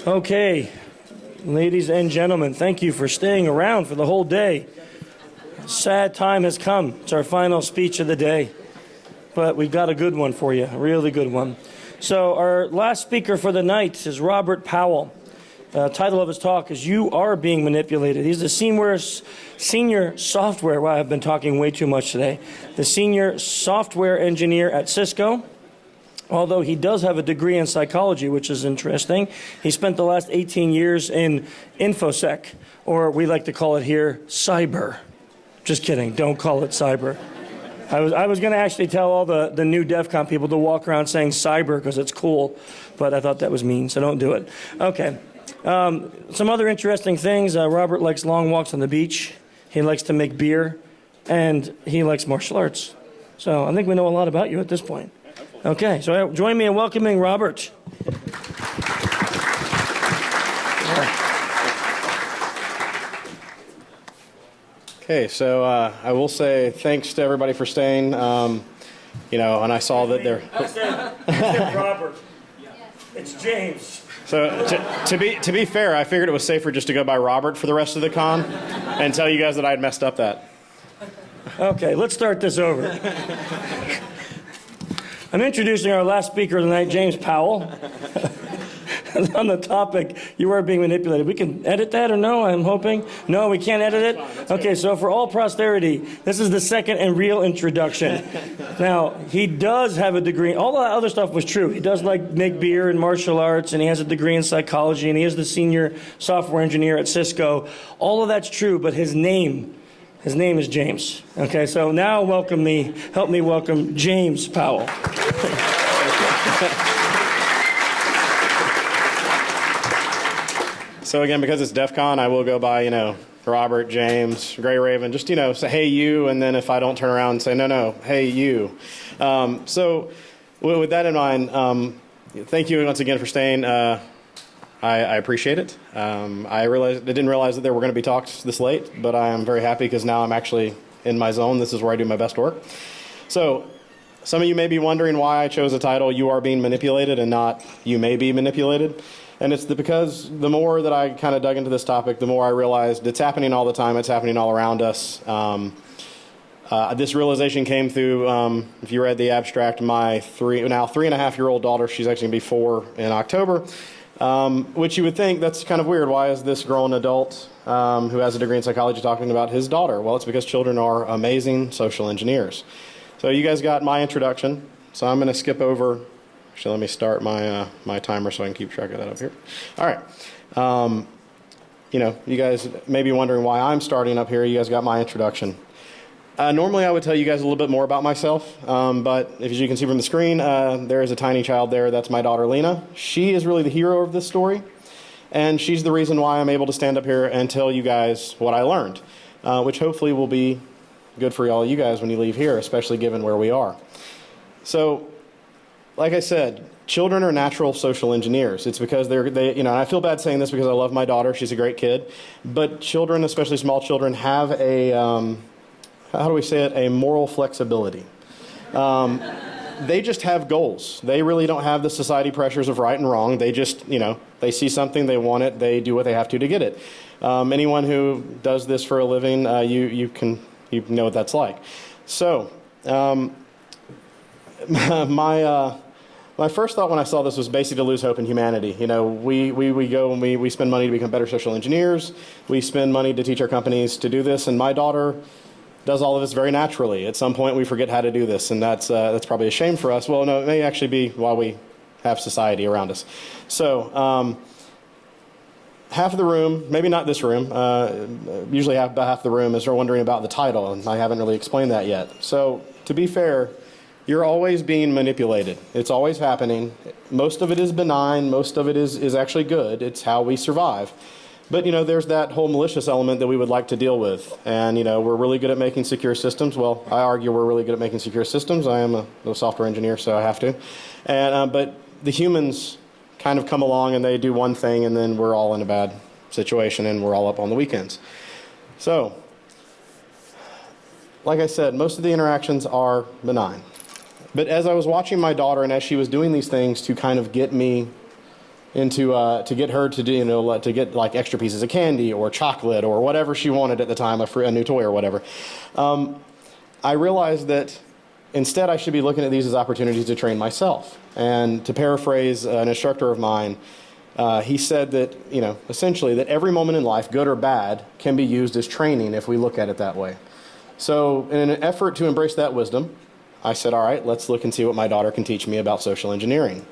Okay, ladies and gentlemen, thank you for staying around for the whole day. Sad time has come. It's our final speech of the day, but we've got a good one for you, a really good one. So our last speaker for the night is Robert Powell. The title of his talk is "You Are Being Manipulated." He's the senior software, wow, I've been talking way too much today, the senior software engineer at Cisco. Although he does have a degree in psychology, which is interesting. He spent the last 18 years in InfoSec, or we like to call it here, cyber. Just kidding, don't call it cyber. I was going to actually tell all the new DEF CON people to walk around saying cyber because it's cool, but I thought that was mean, so don't do it. Okay, some other interesting things. Robert likes long walks on the beach. He likes to make beer, and he likes martial arts. So I think we know a lot about you at this point. Okay, so join me in welcoming Robert. Okay, so I will say thanks to everybody for staying. And I saw that there. I said Robert. It's James. So to be fair, I figured it was safer just to go by Robert for the rest of the con and tell you guys that I had messed up that. Okay, let's start this over. I'm introducing our last speaker tonight, James Powell. On the topic, you are being manipulated. We can edit that or no, I'm hoping? No, we can't edit it? Okay, so for all posterity, this is the second and real introduction. Now, he does have a degree. All the other stuff was true. He does make beer and martial arts, and he has a degree in psychology, and he is the senior software engineer at Cisco. All of that's true, but his name is James. Okay, so now help me welcome James Powell. So again, because it's DEF CON, I will go by, Robert, James, Gray Raven, just, say, hey, you, and then if I don't turn around and say, no, hey, you. So with that in mind, thank you once again for staying. I appreciate it. I didn't realize that there were going to be talks this late, but I am very happy because now I'm actually in my zone. This is where I do my best work. So some of you may be wondering why I chose the title, You Are Being Manipulated, and not You May Be Manipulated. And it's because the more that I kind of dug into this topic, the more I realized it's happening all the time. It's happening all around us. This realization came through, if you read the abstract, my 3.5-year-old daughter, she's actually going to be 4 in October, which you would think that's kind of weird. Why is this grown adult who has a degree in psychology talking about his daughter? Well, it's because children are amazing social engineers. So you guys got my introduction, so I'm going to skip over. Actually, let me start my timer so I can keep track of that up here. All right. You guys may be wondering why I'm starting up here. You guys got my introduction. Normally, I would tell you guys a little bit more about myself, but as you can see from the screen, there is a tiny child there. That's my daughter, Lena. She is really the hero of this story, and she's the reason why I'm able to stand up here and tell you guys what I learned, which hopefully will be good for all you guys when you leave here, especially given where we are. So, like I said, children are natural social engineers. It's because and I feel bad saying this because I love my daughter. She's a great kid. But children, especially small children, have a moral flexibility. They just have goals. They really don't have the society pressures of right and wrong. They just, they see something, they want it, they do what they have to get it. Anyone who does this for a living, you know what that's like. So, my first thought when I saw this was basically to lose hope in humanity. We go and we spend money to become better social engineers. We spend money to teach our companies to do this, and my daughter does all of this very naturally. At some point, we forget how to do this, and that's probably a shame for us. Well, no, it may actually be why we have society around us. So, half of the room, maybe not this room, usually about half the room is wondering about the title, and I haven't really explained that yet. So, to be fair, you're always being manipulated. It's always happening. Most of it is benign. Most of it is actually good. It's how we survive. But, there's that whole malicious element that we would like to deal with. And, we're really good at making secure systems. Well, I argue we're really good at making secure systems. I am a software engineer, so I have to. And but the humans kind of come along and they do one thing, and then we're all in a bad situation, and we're all up on the weekends. So, like I said, most of the interactions are benign. But as I was watching my daughter and as she was doing these things to kind of get me into to get her to do, to get like extra pieces of candy or chocolate or whatever she wanted at the time, a new toy or whatever. I realized that instead I should be looking at these as opportunities to train myself. And to paraphrase an instructor of mine, he said that, essentially that every moment in life, good or bad, can be used as training if we look at it that way. So in an effort to embrace that wisdom, I said, all right, let's look and see what my daughter can teach me about social engineering.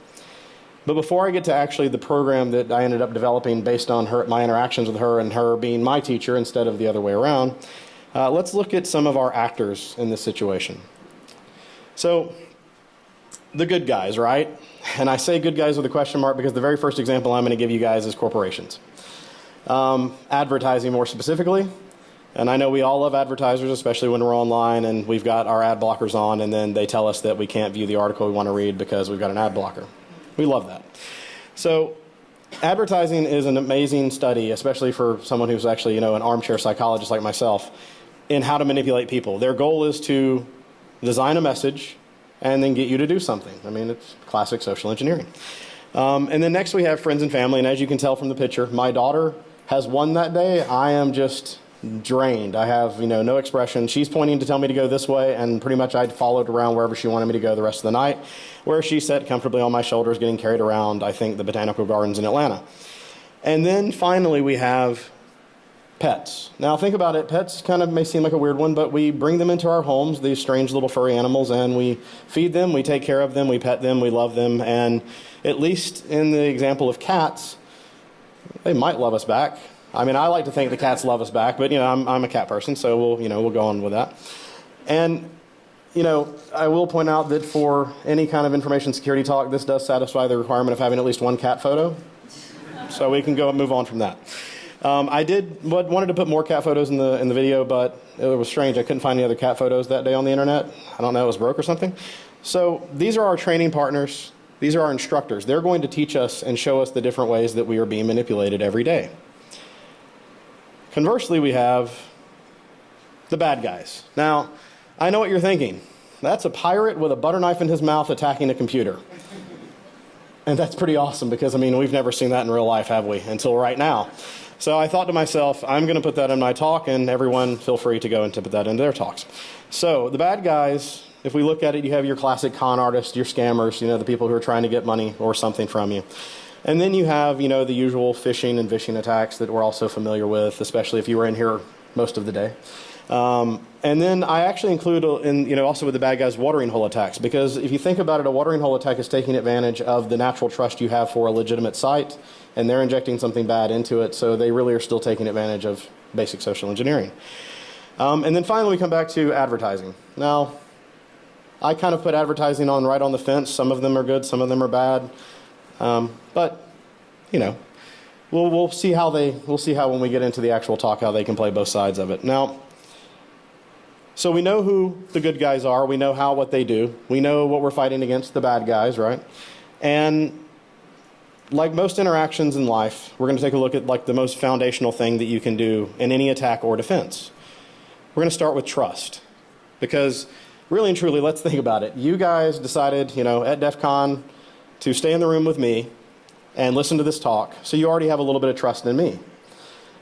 But before I get to actually the program that I ended up developing based on my interactions with her and her being my teacher instead of the other way around, let's look at some of our actors in this situation. So, the good guys, right? And I say good guys with a question mark because the very first example I'm going to give you guys is corporations. Advertising more specifically. And I know we all love advertisers, especially when we're online and we've got our ad blockers on and then they tell us that we can't view the article we want to read because we've got an ad blocker. We love that. So advertising is an amazing study, especially for someone who's actually, an armchair psychologist like myself, in how to manipulate people. Their goal is to design a message and then get you to do something. I mean, it's classic social engineering. And then next we have friends and family. And as you can tell from the picture, my daughter has won that day. I am just drained. I have, no expression. She's pointing to tell me to go this way, and pretty much I followed around wherever she wanted me to go the rest of the night, where she sat comfortably on my shoulders getting carried around, I think, the botanical gardens in Atlanta. And then finally we have pets. Now think about it. Pets kind of may seem like a weird one, but we bring them into our homes, these strange little furry animals, and we feed them, we take care of them, we pet them, we love them, and at least in the example of cats, they might love us back. I mean, I like to think the cats love us back, but, I'm a cat person, so we'll go on with that. And, I will point out that for any kind of information security talk, this does satisfy the requirement of having at least one cat photo. So we can go and move on from that. I wanted to put more cat photos in the video, but it was strange. I couldn't find any other cat photos that day on the internet. I don't know, it was broke or something. So these are our training partners. These are our instructors. They're going to teach us and show us the different ways that we are being manipulated every day. Conversely, we have the bad guys. Now, I know what you're thinking. That's a pirate with a butter knife in his mouth attacking a computer. And that's pretty awesome because, we've never seen that in real life, have we, until right now. So I thought to myself, I'm going to put that in my talk, and everyone feel free to go and put that into their talks. So the bad guys, if we look at it, you have your classic con artists, your scammers, the people who are trying to get money or something from you. And then you have, the usual phishing and vishing attacks that we're also familiar with, especially if you were in here most of the day. And then I actually include, also with the bad guys, watering hole attacks. Because if you think about it, a watering hole attack is taking advantage of the natural trust you have for a legitimate site, and they're injecting something bad into it, so they really are still taking advantage of basic social engineering. And then finally we come back to advertising. Now, I kind of put advertising right on the fence. Some of them are good, some of them are bad. But, we'll see how when we get into the actual talk, how they can play both sides of it. Now, so we know who the good guys are. We know what they do. We know what we're fighting against, the bad guys, right? And like most interactions in life, we're going to take a look at the most foundational thing that you can do in any attack or defense. We're going to start with trust. Because really and truly, let's think about it. You guys decided, at DEF CON to stay in the room with me and listen to this talk, so you already have a little bit of trust in me.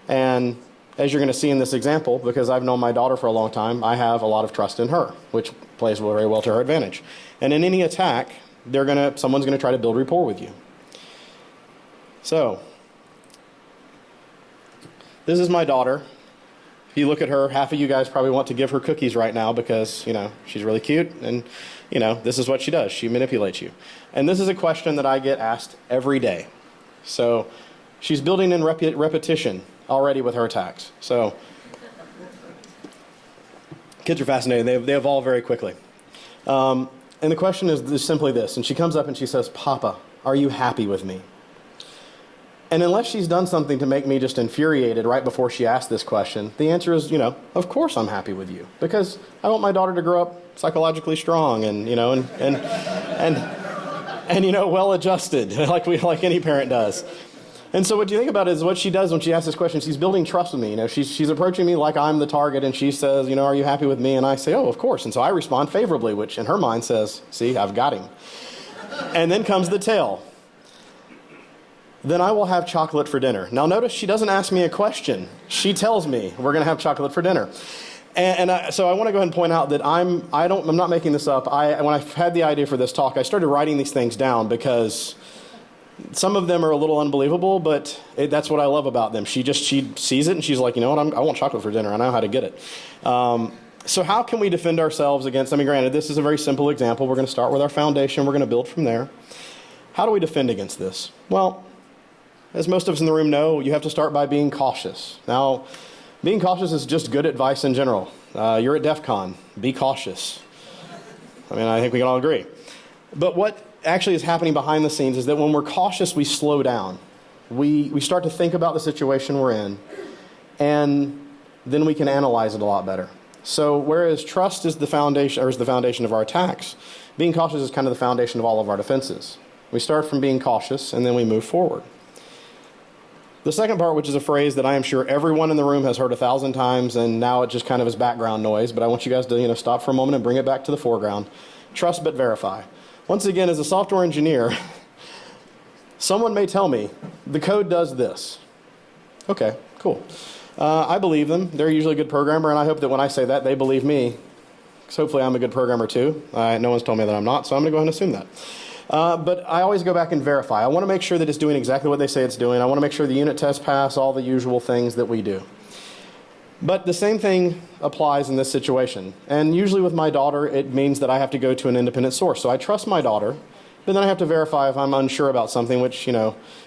And as you're going to see in this example, because I've known my daughter for a long time, I have a lot of trust in her, which plays very well to her advantage. And in any attack, someone's going to try to build rapport with you. So, this is my daughter. If you look at her, half of you guys probably want to give her cookies right now because, she's really cute and, this is what she does. She manipulates you. And this is a question that I get asked every day. So she's building in repetition already with her attacks. So kids are fascinating. They evolve very quickly. And the question is simply this. And she comes up and she says, "Papa, are you happy with me?" And unless she's done something to make me just infuriated right before she asked this question, the answer is, of course I'm happy with you. Because I want my daughter to grow up psychologically strong and well-adjusted, like any parent does. And so what you think about it is what she does when she asks this question, she's building trust with me. She's approaching me like I'm the target, and she says, "Are you happy with me?" And I say, "Oh, of course." And so I respond favorably, which in her mind says, "See, I've got him." And then comes the tail. then I will have chocolate for dinner. Now notice she doesn't ask me a question. She tells me we're going to have chocolate for dinner. So I want to go ahead and point out that I'm not making this up. When I had the idea for this talk, I started writing these things down because some of them are a little unbelievable, but that's what I love about them. She sees it and she's like, you know what, I want chocolate for dinner. I know how to get it. So how can we defend ourselves against, granted, this is a very simple example. We're going to start with our foundation. We're going to build from there. How do we defend against this? Well, as most of us in the room know, you have to start by being cautious. Now, being cautious is just good advice in general. You're at DEF CON. Be cautious. I think we can all agree. But what actually is happening behind the scenes is that when we're cautious, we slow down. We start to think about the situation we're in, and then we can analyze it a lot better. So whereas trust is the foundation of our attacks, being cautious is kind of the foundation of all of our defenses. We start from being cautious, and then we move forward. The second part, which is a phrase that I am sure everyone in the room has heard 1,000 times, and now it just kind of is background noise, but I want you guys to stop for a moment and bring it back to the foreground. Trust but verify. Once again, as a software engineer, someone may tell me, the code does this. Okay, cool. I believe them. They're usually a good programmer, and I hope that when I say that, they believe me, because hopefully I'm a good programmer too. No one's told me that I'm not, so I'm going to go ahead and assume that. But I always go back and verify. I want to make sure that it's doing exactly what they say it's doing. I want to make sure the unit tests pass, all the usual things that we do. But the same thing applies in this situation. And usually with my daughter, it means that I have to go to an independent source. So I trust my daughter, but then I have to verify if I'm unsure about something, which,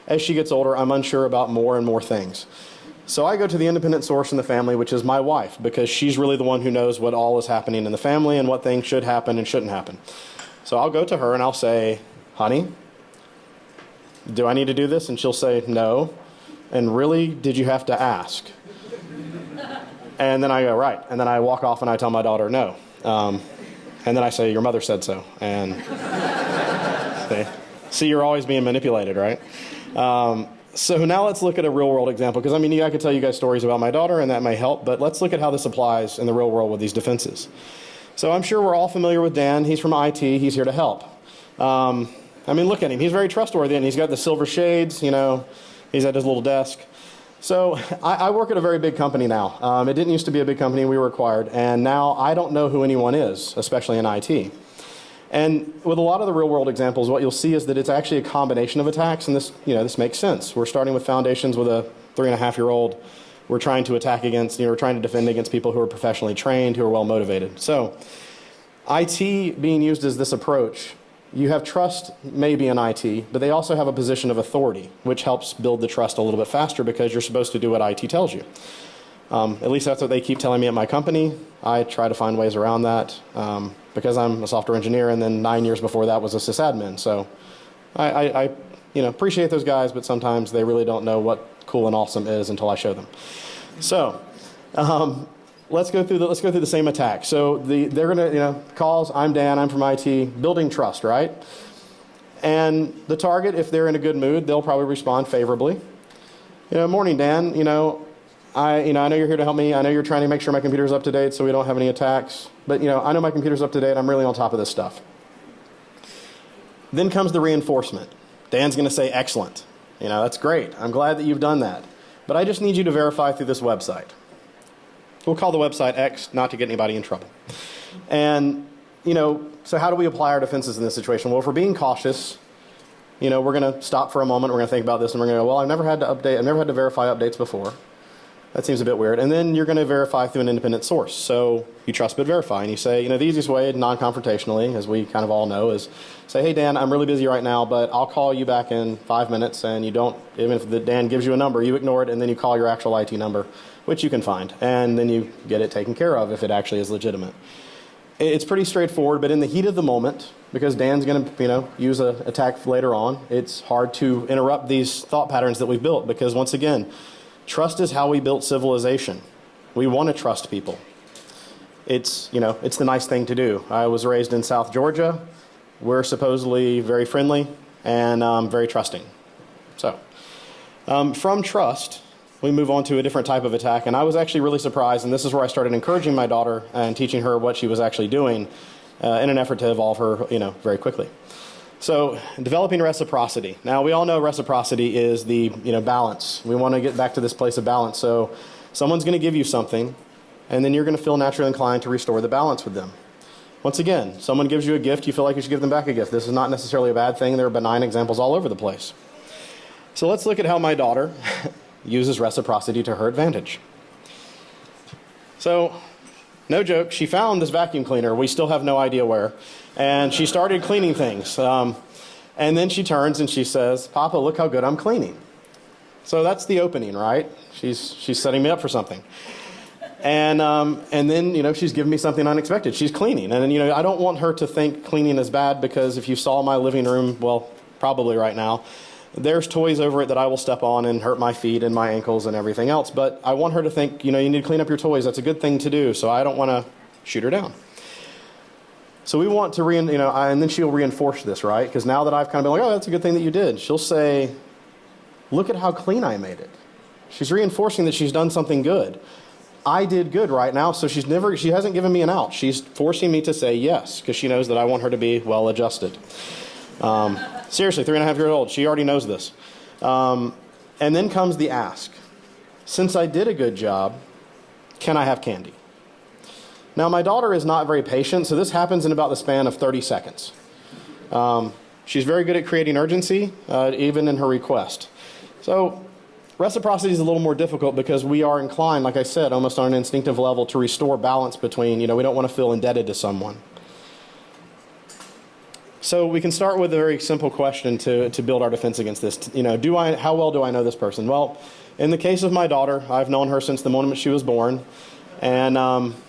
as she gets older, I'm unsure about more and more things. So I go to the independent source in the family, which is my wife, because she's really the one who knows what all is happening in the family and what things should happen and shouldn't happen. So I'll go to her and I'll say, honey, do I need to do this? And she'll say, no. And really, did you have to ask? And then I go, right. And then I walk off and I tell my daughter, no. And then I say, your mother said so. And see, you're always being manipulated, right? So now let's look at a real world example. Because I could tell you guys stories about my daughter and that may help. But let's look at how this applies in the real world with these defenses. So I'm sure we're all familiar with Dan. He's from IT. He's here to help. Look at him. He's very trustworthy, and he's got the silver shades, he's at his little desk. So I work at a very big company now. It didn't used to be a big company. We were acquired, and now I don't know who anyone is, especially in IT. And with a lot of the real-world examples, what you'll see is that it's actually a combination of attacks, and this makes sense. We're starting with foundations with a 3.5-year-old. We're trying to attack against, we're trying to defend against people who are professionally trained, who are well-motivated. So IT being used as this approach, you have trust maybe in IT, but they also have a position of authority, which helps build the trust a little bit faster because you're supposed to do what IT tells you. At least that's what they keep telling me at my company. I try to find ways around that because I'm a software engineer, and then 9 years before that was a sysadmin. So I appreciate those guys, but sometimes they really don't know what cool and awesome is until I show them. So let's go through the same attack. So they're going to, calls, I'm Dan, I'm from IT, building trust, right? And the target, if they're in a good mood, they'll probably respond favorably. Morning, Dan, I know you're here to help me. I know you're trying to make sure my computer's up to date so we don't have any attacks. But, I know my computer's up to date. I'm really on top of this stuff. Then comes the reinforcement. Dan's going to say, excellent. That's great. I'm glad that you've done that. But I just need you to verify through this website. We'll call the website X, not to get anybody in trouble. And, so how do we apply our defenses in this situation? Well, if we're being cautious, we're going to stop for a moment. We're going to think about this, and we're going to go, well, I've never had to verify updates before. That seems a bit weird. And then you're going to verify through an independent source. So you trust but verify. And you say, the easiest way, non-confrontationally, as we kind of all know, is say, hey, Dan, I'm really busy right now, but I'll call you back in 5 minutes. And you don't, even if Dan gives you a number, you ignore it, and then you call your actual IT number, which you can find. And then you get it taken care of if it actually is legitimate. It's pretty straightforward, but in the heat of the moment, because Dan's going to, use an attack later on, it's hard to interrupt these thought patterns that we've built. Because once again, trust is how we built civilization. We want to trust people. It's the nice thing to do. I was raised in South Georgia. We're supposedly very friendly and very trusting. So from trust, we move on to a different type of attack. And I was actually really surprised, and this is where I started encouraging my daughter and teaching her what she was actually doing in an effort to evolve her, very quickly. So developing reciprocity. Now, we all know reciprocity is the balance. We want to get back to this place of balance. So someone's going to give you something, and then you're going to feel naturally inclined to restore the balance with them. Once again, someone gives you a gift, you feel like you should give them back a gift. This is not necessarily a bad thing. There are benign examples all over the place. So let's look at how my daughter uses reciprocity to her advantage. So, no joke, she found this vacuum cleaner. We still have no idea where. And she started cleaning things. And then she turns and she says, "Papa, look how good I'm cleaning." So that's the opening, right? She's setting me up for something. And then, she's giving me something unexpected. She's cleaning. And, I don't want her to think cleaning is bad, because if you saw my living room, well, probably right now, there's toys over it that I will step on and hurt my feet and my ankles and everything else. But I want her to think, you need to clean up your toys. That's a good thing to do. So I don't want to shoot her down. So we want to, and then she'll reinforce this, right? Because now that I've kind of been like, "Oh, that's a good thing that you did," she'll say, "Look at how clean I made it." She's reinforcing that she's done something good. I did good right now, so she hasn't given me an out. She's forcing me to say yes, because she knows that I want her to be well adjusted. Seriously, 3.5 years old, she already knows this. And then comes the ask. Since I did a good job, can I have candy? Now, my daughter is not very patient, so this happens in about the span of 30 seconds. She's very good at creating urgency, even in her request. So reciprocity is a little more difficult, because we are inclined, like I said, almost on an instinctive level, to restore balance between, we don't want to feel indebted to someone. So we can start with a very simple question to build our defense against this. How well do I know this person? Well, in the case of my daughter, I've known her since the moment she was born. And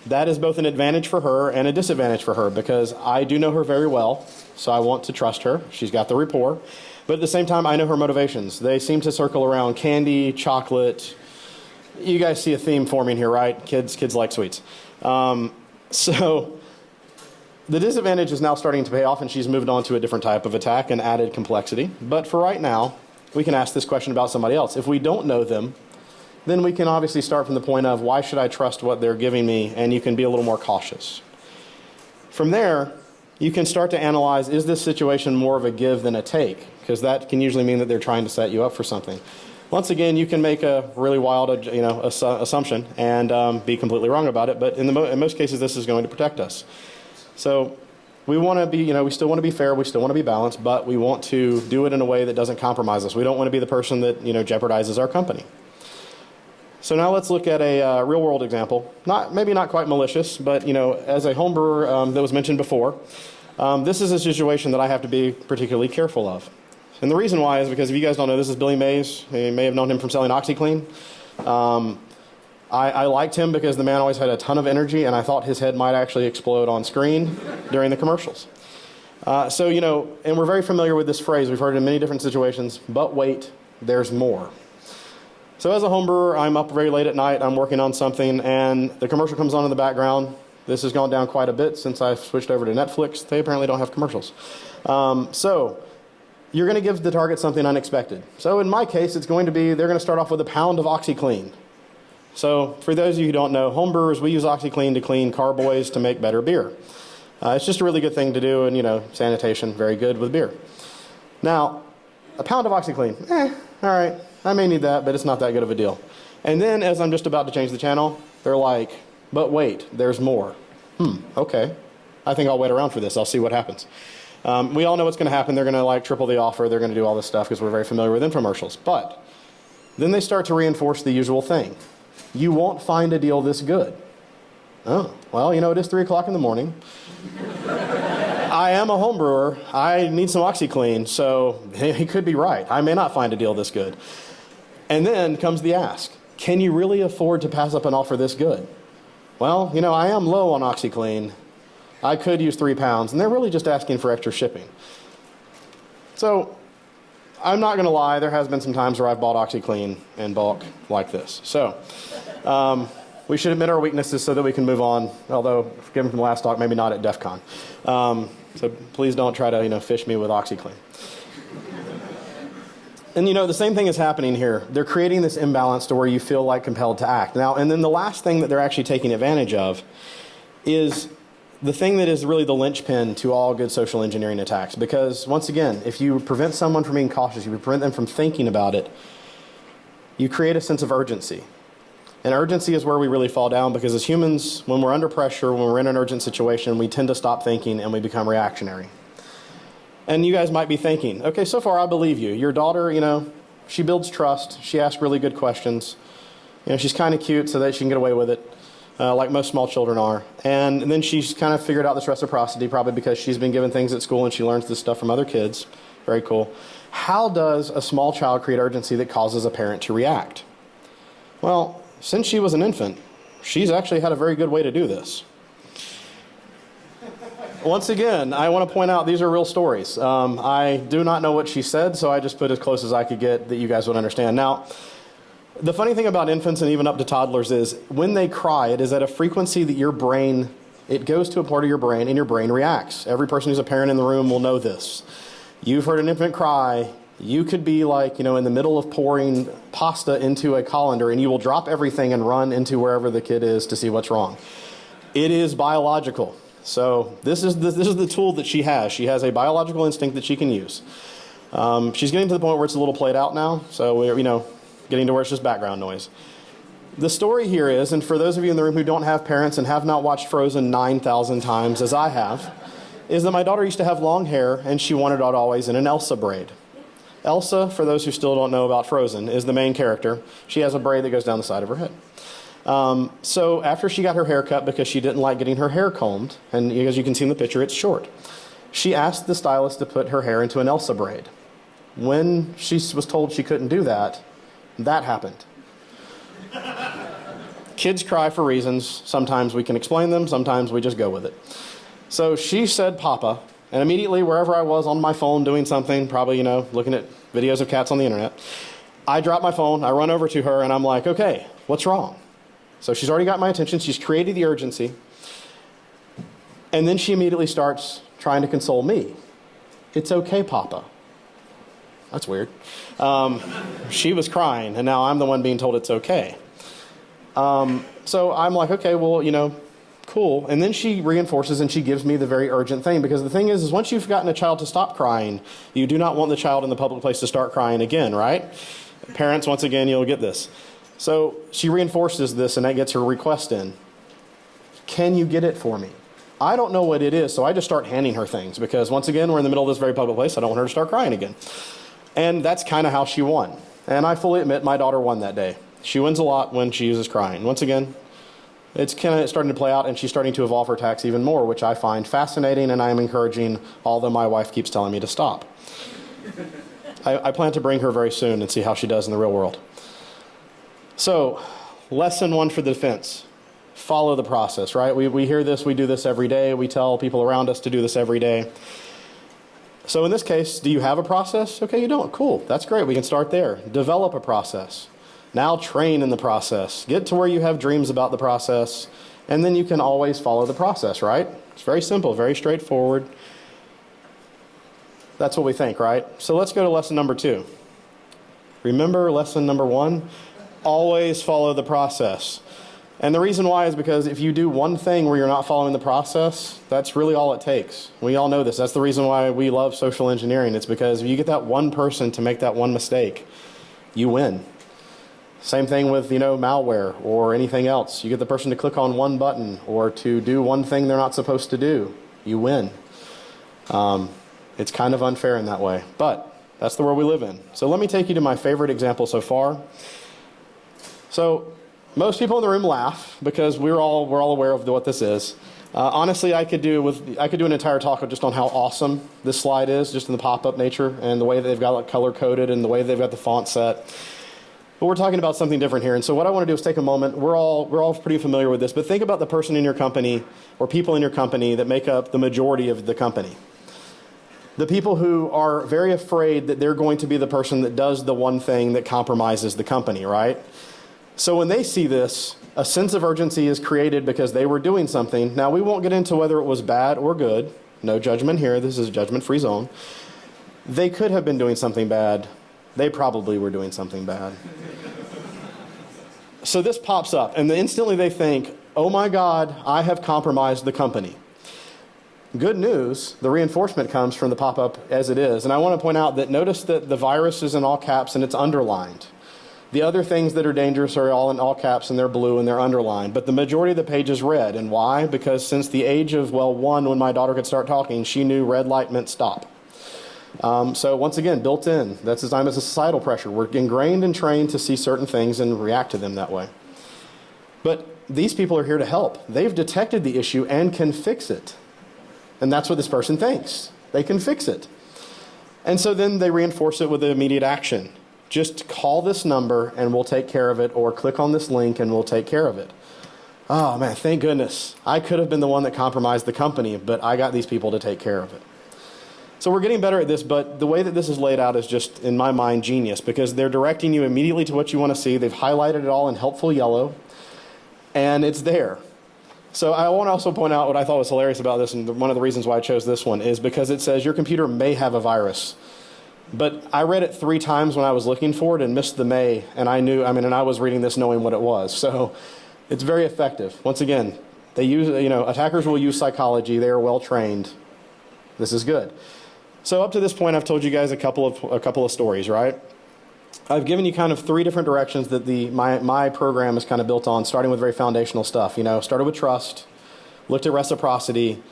that is both an advantage for her and a disadvantage for her, because I do know her very well, so I want to trust her. She's got the rapport. But at the same time, I know her motivations. They seem to circle around candy, chocolate. You guys see a theme forming here, right? Kids like sweets. So the disadvantage is now starting to pay off, and she's moved on to a different type of attack and added complexity. But for right now, we can ask this question about somebody else. If we don't know them, then we can obviously start from the point of, why should I trust what they're giving me? And you can be a little more cautious. From there, you can start to analyze, is this situation more of a give than a take? Because that can usually mean that they're trying to set you up for something. Once again, you can make a really wild assumption and be completely wrong about it. But in most cases, this is going to protect us. So we want to be, we still want to be fair, we still want to be balanced, but we want to do it in a way that doesn't compromise us. We don't want to be the person that, jeopardizes our company. So now let's look at a real-world example. Maybe not quite malicious, but as a home brewer that was mentioned before, this is a situation that I have to be particularly careful of. And the reason why is because, if you guys don't know, this is Billy Mays. You may have known him from selling OxyClean. I liked him because the man always had a ton of energy, and I thought his head might actually explode on screen during the commercials. And we're very familiar with this phrase. We've heard it in many different situations, but wait, there's more. So as a home brewer, I'm up very late at night, I'm working on something, and the commercial comes on in the background. This has gone down quite a bit since I've switched over to Netflix. They apparently don't have commercials. So you're going to give the target something unexpected. So in my case, it's going to be, they're going to start off with a pound of OxyClean. So for those of you who don't know, home brewers, we use OxyClean to clean carboys to make better beer. It's just a really good thing to do, and sanitation, very good with beer. Now, a pound of OxyClean, all right, I may need that, but it's not that good of a deal. And then as I'm just about to change the channel, they're like, but wait, there's more. Okay, I think I'll wait around for this. I'll see what happens. We all know what's going to happen. They're going to triple the offer. They're going to do all this stuff because we're very familiar with infomercials. But then they start to reinforce the usual thing. You won't find a deal this good. Oh, well, it is 3 o'clock in the morning. I am a home brewer. I need some OxyClean, so he could be right. I may not find a deal this good. And then comes the ask. Can you really afford to pass up an offer this good? Well, I am low on OxyClean. I could use 3 pounds, and they're really just asking for extra shipping. So I'm not going to lie. There has been some times where I've bought OxyClean in bulk like this. So we should admit our weaknesses so that we can move on, although, given from the last talk, maybe not at DEF CON. So please don't try to fish me with OxyClean. And the same thing is happening here. They're creating this imbalance to where you feel like compelled to act. Now, and then the last thing that they're actually taking advantage of is the thing that is really the linchpin to all good social engineering attacks. Because once again, if you prevent someone from being cautious, you prevent them from thinking about it, you create a sense of urgency. And urgency is where we really fall down, because as humans, when we're under pressure, when we're in an urgent situation, we tend to stop thinking and we become reactionary. And you guys might be thinking, okay, so far I believe you. Your daughter, she builds trust. She asks really good questions. She's kind of cute so that she can get away with it, like most small children are. And then she's kind of figured out this reciprocity, probably because she's been given things at school and she learns this stuff from other kids. Very cool. How does a small child create urgency that causes a parent to react? Well, since she was an infant, she's actually had a very good way to do this. Once again, I want to point out these are real stories. I do not know what she said, so I just put as close as I could get that you guys would understand. Now, the funny thing about infants and even up to toddlers is when they cry, it is at a frequency that your brain, it goes to a part of your brain and your brain reacts. Every person who's a parent in the room will know this. You've heard an infant cry. You could be like, in the middle of pouring pasta into a colander, and you will drop everything and run into wherever the kid is to see what's wrong. It is biological. So this is the tool that she has. She has a biological instinct that she can use. She's getting to the point where it's a little played out now. So we're, getting to where it's just background noise. The story here is, and for those of you in the room who don't have parents and have not watched Frozen 9,000 times as I have, is that my daughter used to have long hair and she wanted it always in an Elsa braid. Elsa, for those who still don't know about Frozen, is the main character. She has a braid that goes down the side of her head. So after she got her hair cut because she didn't like getting her hair combed, and as you can see in the picture, it's short, she asked the stylist to put her hair into an Elsa braid. When she was told she couldn't do that, that happened. Kids cry for reasons. Sometimes we can explain them. Sometimes we just go with it. So she said, "Papa," and immediately wherever I was on my phone doing something, probably, looking at videos of cats on the internet, I drop my phone, I run over to her, and I'm like, "Okay, what's wrong?" So she's already got my attention. She's created the urgency. And then she immediately starts trying to console me. "It's okay, Papa." That's weird. She was crying, and now I'm the one being told it's okay. So I'm like, okay, well, cool. And then she reinforces and she gives me the very urgent thing, because the thing is once you've gotten a child to stop crying, you do not want the child in the public place to start crying again, right? Parents, once again, you'll get this. So she reinforces this, and that gets her request in. "Can you get it for me?" I don't know what it is, so I just start handing her things, because once again, we're in the middle of this very public place. I don't want her to start crying again. And that's kind of how she won. And I fully admit my daughter won that day. She wins a lot when she uses crying. Once again, it's kind of starting to play out, and she's starting to evolve her attacks even more, which I find fascinating, and I am encouraging, although my wife keeps telling me to stop. I plan to bring her very soon and see how she does in the real world. So, lesson 1 for the defense. Follow the process, right? We hear this, we do this every day. We tell people around us to do this every day. So in this case, do you have a process? Okay, you don't. Cool. That's great. We can start there. Develop a process. Now train in the process. Get to where you have dreams about the process, and then you can always follow the process, right? It's very simple, very straightforward. That's what we think, right? So let's go to lesson number 2. Remember lesson number 1? Always follow the process. And the reason why is because if you do one thing where you're not following the process, that's really all it takes. We all know this. That's the reason why we love social engineering. It's because if you get that one person to make that one mistake, you win. Same thing with, malware or anything else. You get the person to click on one button or to do one thing they're not supposed to do, you win. It's kind of unfair in that way, but that's the world we live in. So let me take you to my favorite example so far. So most people in the room laugh because we're all aware of what this is. Honestly, I could do an entire talk just on how awesome this slide is, just in the pop-up nature and the way that they've got it color-coded and the way they've got the font set. But we're talking about something different here. And so what I want to do is take a moment. We're all pretty familiar with this, but think about the person in your company or people in your company that make up the majority of the company. The people who are very afraid that they're going to be the person that does the one thing that compromises the company, right? So when they see this, a sense of urgency is created because they were doing something. Now, we won't get into whether it was bad or good. No judgment here. This is a judgment-free zone. They could have been doing something bad. They probably were doing something bad. So this pops up, and instantly they think, oh my God, I have compromised the company. good news, the reinforcement comes from the pop-up as it is. And I want to point out that notice that the virus is in all caps and it's underlined. The other things that are dangerous are all in all caps and they're blue and they're underlined. But the majority of the page is red. And why? Because since the age of, 1, when my daughter could start talking, she knew red light meant stop. So once again, built in. That's the time as a societal pressure. We're ingrained and trained to see certain things and react to them that way. But these people are here to help. They've detected the issue and can fix it. And that's what this person thinks. They can fix it. And so then they reinforce it with the immediate action. Just call this number and we'll take care of it, or click on this link and we'll take care of it. Oh man, thank goodness. I could have been the one that compromised the company, but I got these people to take care of it. So we're getting better at this, but the way that this is laid out is just, in my mind, genius, because they're directing you immediately to what you want to see. They've highlighted it all in helpful yellow, and it's there. So I want to also point out what I thought was hilarious about this, and one of the reasons why I chose this one is because it says your computer may have a virus. But I read it 3 times when I was looking for it and missed the may, and and I was reading this knowing what it was. So it's very effective. Once again, they use, attackers will use psychology. They are well trained. This is good. So up to this point, I've told you guys a couple of stories, right? I've given you kind of 3 different directions that my program is kind of built on, starting with very foundational stuff. Started with trust, looked at reciprocity,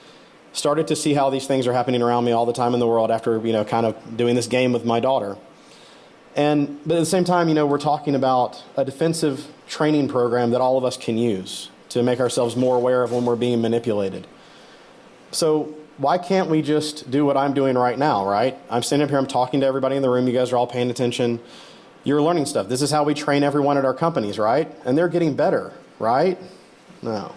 started to see how these things are happening around me all the time in the world after, kind of doing this game with my daughter. But at the same time, we're talking about a defensive training program that all of us can use to make ourselves more aware of when we're being manipulated. So why can't we just do what I'm doing right now, right? I'm standing up here, I'm talking to everybody in the room, you guys are all paying attention. You're learning stuff. This is how we train everyone at our companies, right? And they're getting better, right? No.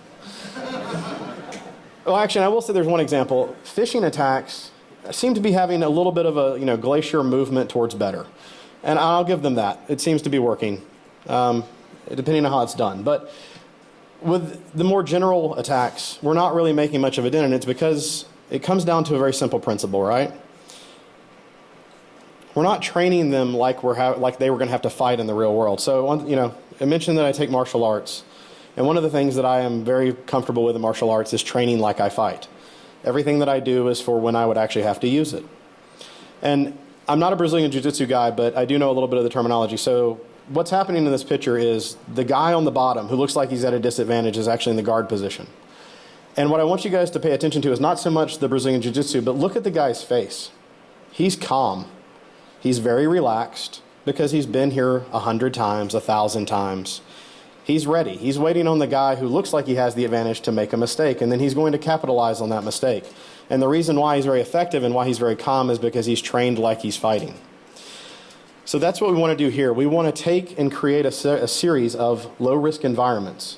Well, actually, I will say there's one example. Phishing attacks seem to be having a little bit of a glacier movement towards better. And I'll give them that. It seems to be working, depending on how it's done. But with the more general attacks, we're not really making much of a dent, and it's because it comes down to a very simple principle, right? We're not training them like they were going to have to fight in the real world. So, I mentioned that I take martial arts. And one of the things that I am very comfortable with in martial arts is training like I fight. Everything that I do is for when I would actually have to use it. And I'm not a Brazilian Jiu-Jitsu guy, but I do know a little bit of the terminology. So what's happening in this picture is the guy on the bottom who looks like he's at a disadvantage is actually in the guard position. And what I want you guys to pay attention to is not so much the Brazilian Jiu-Jitsu, but look at the guy's face. He's calm. He's very relaxed because he's been here 100 times, 1,000 times. He's ready. He's waiting on the guy who looks like he has the advantage to make a mistake, and then he's going to capitalize on that mistake. And the reason why he's very effective and why he's very calm is because he's trained like he's fighting. So that's what we want to do here. We want to take and create a series of low-risk environments.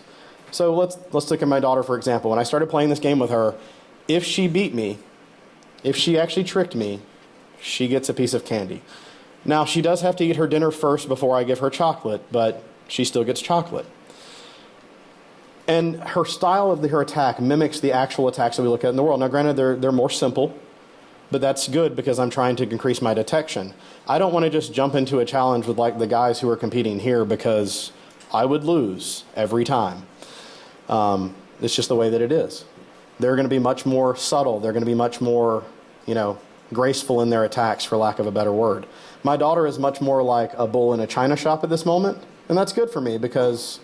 So let's look at my daughter, for example. When I started playing this game with her, if she beat me, if she actually tricked me, she gets a piece of candy. Now, she does have to eat her dinner first before I give her chocolate, but she still gets chocolate. And her style of her attack mimics the actual attacks that we look at in the world. Now, granted, they're more simple, but that's good because I'm trying to increase my detection. I don't want to just jump into a challenge with like the guys who are competing here because I would lose every time. It's just the way that it is. They're going to be much more subtle. They're going to be much more, graceful in their attacks, for lack of a better word. My daughter is much more like a bull in a china shop at this moment, and that's good for me because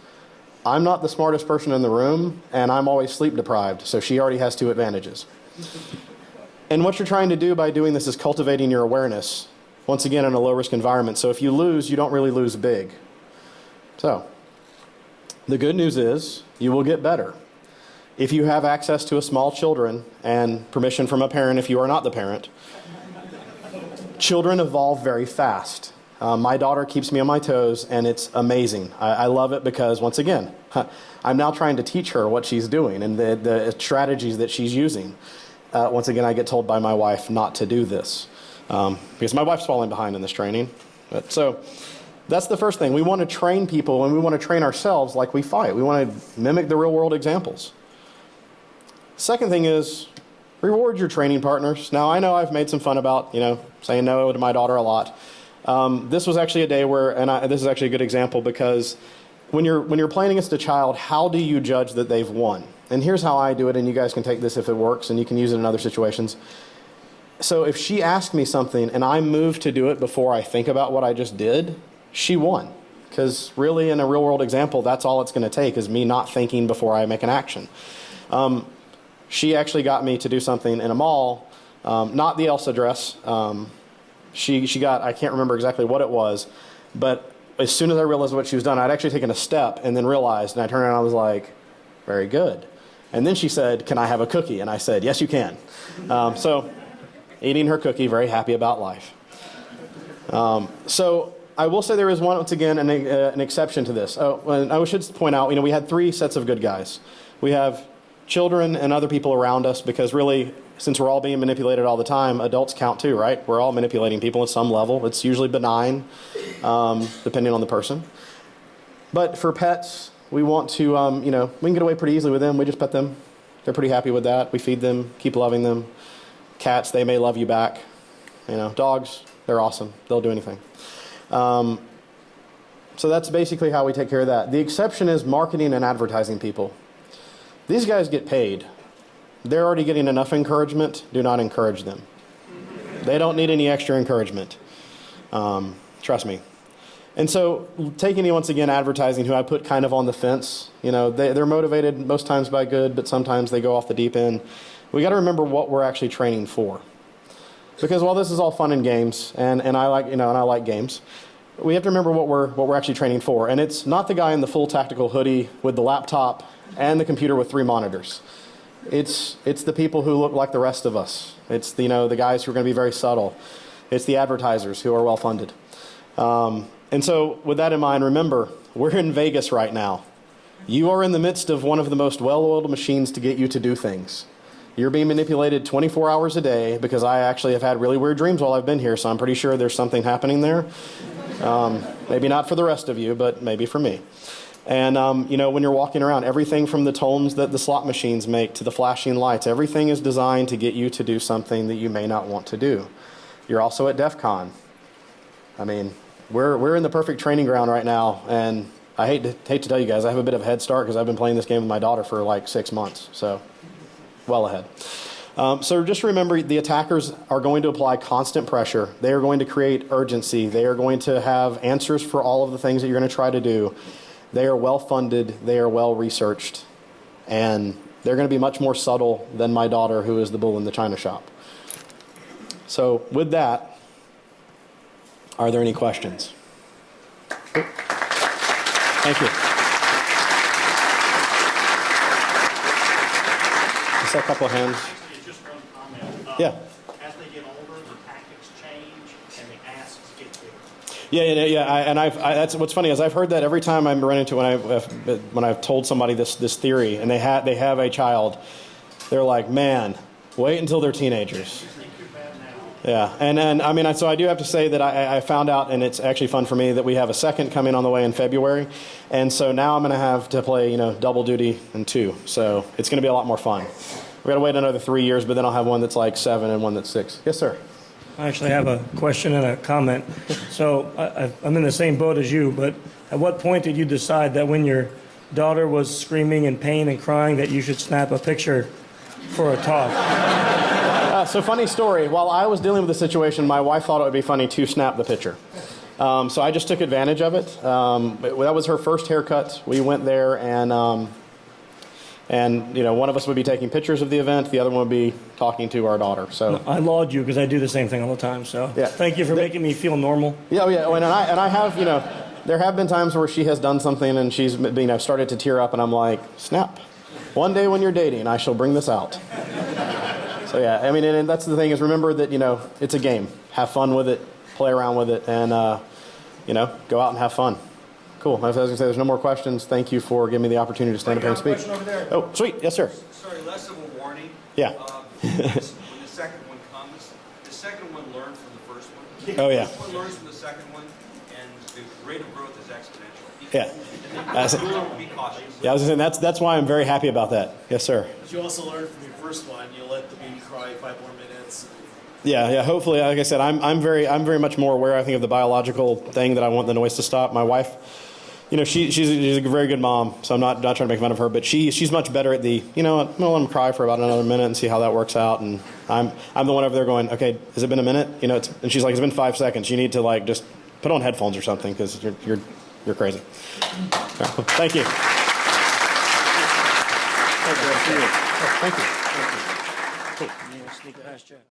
I'm not the smartest person in the room, and I'm always sleep deprived, so she already has 2 advantages. And what you're trying to do by doing this is cultivating your awareness, once again, in a low-risk environment. So if you lose, you don't really lose big. So the good news is you will get better. If you have access to a small children and permission from a parent if you are not the parent, children evolve very fast. My daughter keeps me on my toes, and it's amazing. I love it because, once again, I'm now trying to teach her what she's doing and the strategies that she's using. Once again, I get told by my wife not to do this because my wife's falling behind in this training. So that's the first thing. We want to train people, and we want to train ourselves like we fight. We want to mimic the real-world examples. Second thing is reward your training partners. Now, I know I've made some fun about, saying no to my daughter a lot. This was actually a day where, this is actually a good example because when you're playing against a child, how do you judge that they've won? And here's how I do it, and you guys can take this if it works, and you can use it in other situations. So if she asked me something and I moved to do it before I think about what I just did, she won. Because really, in a real-world example, that's all it's going to take is me not thinking before I make an action. She actually got me to do something in a mall, not the Elsa dress. She got, I can't remember exactly what it was, but as soon as I realized what she was done, I'd actually taken a step and then realized, and I turned around and I was like, very good. And then she said, can I have a cookie? And I said, yes, you can. So eating her cookie, very happy about life. So I will say there is once again an exception to this. And I should point out, we had 3 sets of good guys. We have children and other people around us, because really, since we're all being manipulated all the time, adults count too, right? We're all manipulating people at some level. It's usually benign, depending on the person. But for pets, we want to, we can get away pretty easily with them. We just pet them. They're pretty happy with that. We feed them, keep loving them. Cats, they may love you back. Dogs, they're awesome. They'll do anything. So that's basically how we take care of that. The exception is marketing and advertising people. These guys get paid. They're already getting enough encouragement. Do not encourage them. They don't need any extra encouragement. Trust me. And so taking, once again, advertising, who I put kind of on the fence, they're motivated most times by good, but sometimes they go off the deep end. We got to remember what we're actually training for. Because while this is all fun and games, and I like, and I like games, we have to remember what we're actually training for. And it's not the guy in the full tactical hoodie with the laptop and the computer with 3 monitors. It's the people who look like the rest of us. It's the guys who are going to be very subtle. It's the advertisers who are well funded. And so with that in mind, remember, we're in Vegas right now. You are in the midst of one of the most well-oiled machines to get you to do things. You're being manipulated 24 hours a day, because I actually have had really weird dreams while I've been here, so I'm pretty sure there's something happening there. Maybe not for the rest of you, but maybe for me. And, when you're walking around, everything from the tones that the slot machines make to the flashing lights, everything is designed to get you to do something that you may not want to do. You're also at DEF CON. We're in the perfect training ground right now, and I hate to tell you guys, I have a bit of a head start because I've been playing this game with my daughter for like 6 months, so well ahead. So just remember, the attackers are going to apply constant pressure. They are going to create urgency. They are going to have answers for all of the things that you're going to try to do. They are well funded. They are well researched. And they're going to be much more subtle than my daughter, who is the bull in the china shop. So with that, are there any questions? Thank you. Just a couple of hands. Just one comment. Yeah. As they get older, the tactics change and the asks get bigger. Yeah. That's what's funny is I've heard that every time I'm run into when I've told somebody this theory and they have a child, they're like, man, wait until they're teenagers. Yeah, and so I do have to say that I found out, and it's actually fun for me, that we have a second coming on the way in February, and so now I'm going to have to play, double duty and 2, so it's going to be a lot more fun. We got to wait another 3 years, but then I'll have one that's like 7 and one that's 6. Yes, sir. I actually have a question and a comment. So I'm in the same boat as you, but at what point did you decide that when your daughter was screaming in pain and crying that you should snap a picture for a talk? So funny story. While I was dealing with the situation, my wife thought it would be funny to snap the picture. So I just took advantage of it. That was her first haircut. We went there, and one of us would be taking pictures of the event. The other one would be talking to our daughter. So I laud you because I do the same thing all the time. So yeah. Thank you for making me feel normal. Yeah. And I have, there have been times where she has done something and she's, started to tear up, and I'm like, snap. One day when you're dating, I shall bring this out. So yeah, and that's the thing is, remember that, it's a game. Have fun with it, play around with it, and, go out and have fun. Cool. I was going to say, there's no more questions. Thank you for giving me the opportunity to stand up here and speak. Over there. Oh, sweet. Yes, sir. Sorry, less of a warning. Yeah. When the second one comes, the second one learns from the first one. Oh, yeah. The first one learns from the second one, and the rate of growth is exponential. Yeah. Be cautious. Yeah, I was going to say, that's why I'm very happy about that. Yes, sir. But you also learn from your first one. You let the baby cry 5 more minutes. Yeah. Hopefully, like I said, I'm very much more aware, I think, of the biological thing that I want the noise to stop. My wife she's a very good mom, so I'm not trying to make fun of her, but she's much better at the, I'm going to let him cry for about another minute and see how that works out. And I'm the one over there going, okay, has it been a minute? And she's like, it's been 5 seconds. You need to like just put on headphones or something because you're crazy. All right, thank you. Thank you. Cool. Sneak past you.